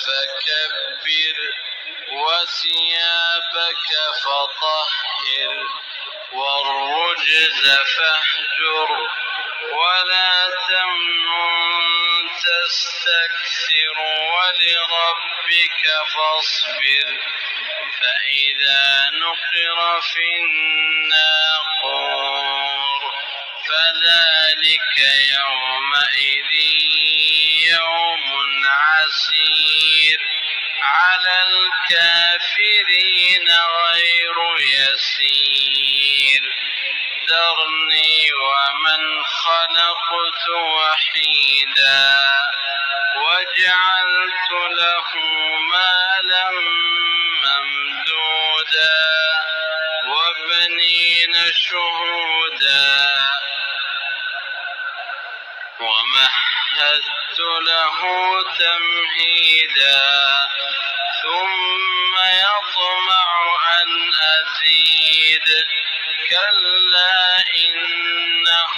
فكبر وثيابك فطهر والرجز فاهجر ولا تمنن تستكثر ولربك فاصبر فإذا نقر في الناقور فذلك يومئذ يوم عسير على الكافرين غير يسير ذرني ومن خلقت وحيدا وجعلت له مالا ممدودا وبنين شهودا ومهدت له تمهيدا ثم يطمع أن أزيد كلا إنه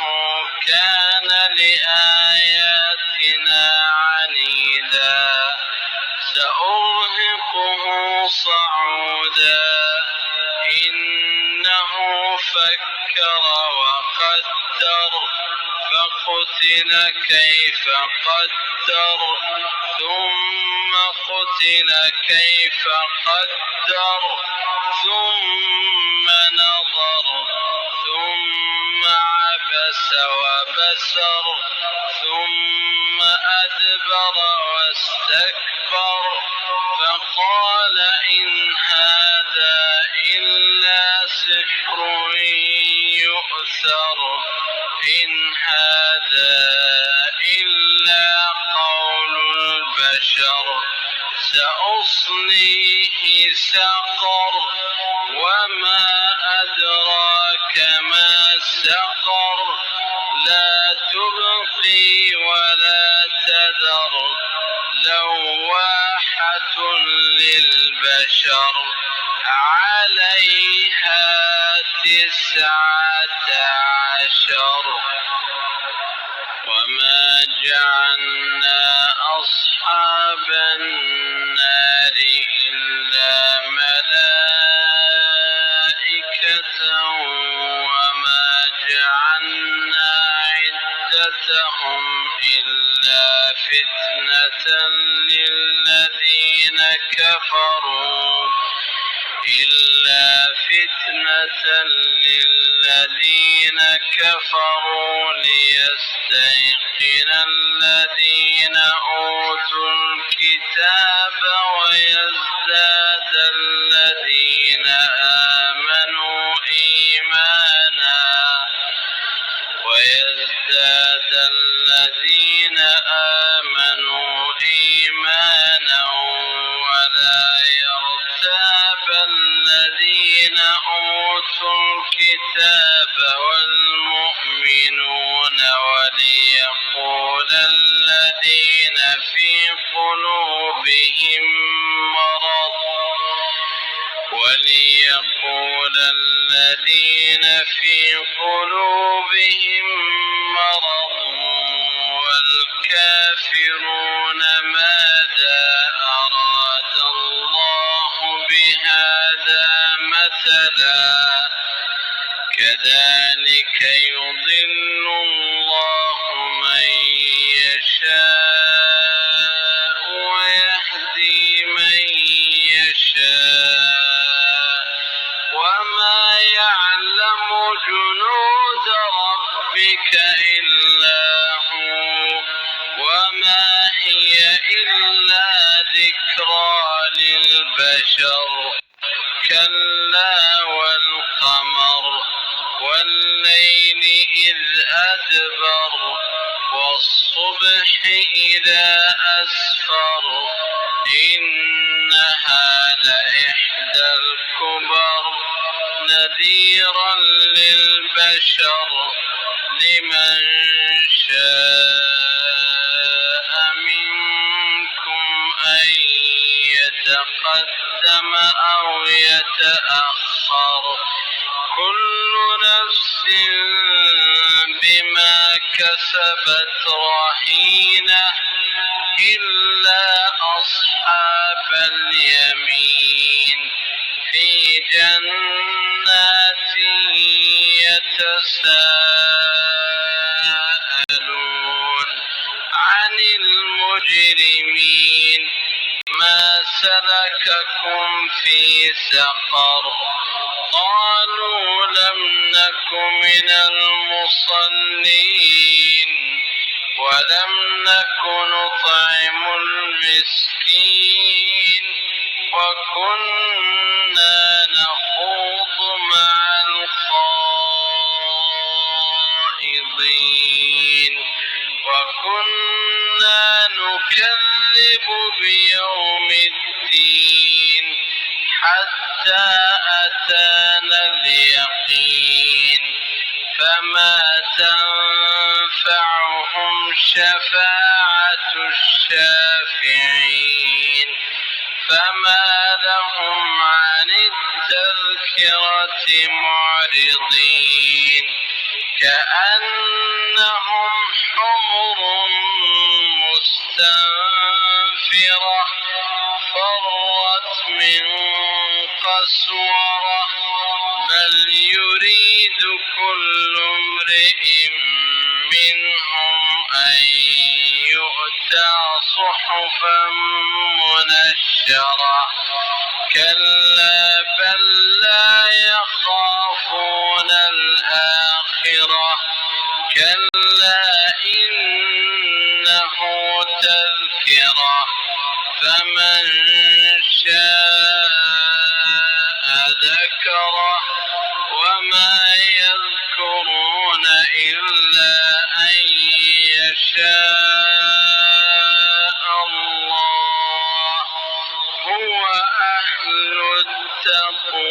كان لآياتنا عنيدا سأرهقه صعودا إنه فكر وقدر فقتل كيف قدر ثم قتل كيف قدر ثم نظر ثم عبس وبسر ثم أدبر واستكبر فقال إن هذا إلا سحر يؤثر إن هذا إلا قول البشر سأصليه سقر وما أدراك ما سقر لا تبقي ولا تذر لواحة للبشر عليها 19 وما جعلنا أصحاب النار إلا ملائكة وما جعلنا عدتهم إلا فتنة للذين كفروا ليستيقن الذين أوتوا الكتاب ويزداد الذين آمنوا إيمانا ولا يرتاب الذين أوتوا الكتاب والمؤمنون وليقول الذين في قلوبهم مرض والكافرون ماذا أراد الله بهذا مثلا كذلك يضل الله من يشاء ويهدي من يشاء وما يعلم جنود ربك إلا هو وما هي إلا ذكرى للبشر كلا والقمر والليل إذ أدبر والصبح إذا أسفر إنها لإحدى الكبر نذيرا للبشر لمن شاء منكم أن يتقدم أو يتأخر كل نفس بما كسبت رهينة إلا أصحاب اليمين في جنات يتساءلون عن المجرمين ما سلككم في سقر قالوا لم نك من المصلين ولم نك نطعم المسكين وكنا نخوض مع الخائضين وكنا نكذب بيوم الدين حتى أتانا اليقين فما تنفعهم شفاعة الشافعين فما لهم عن التذكرة معرضين كأنهم حمر مستنفرة فرت من قسورة بل يريد كل امرئ منهم أن يؤتى صحفا منشرة كلا بل لا يخافون الآخرة كلا إنه تذكرة فمن شاء ذكره وما يذكرون إلا أن يشاء الله هو أهل التقوى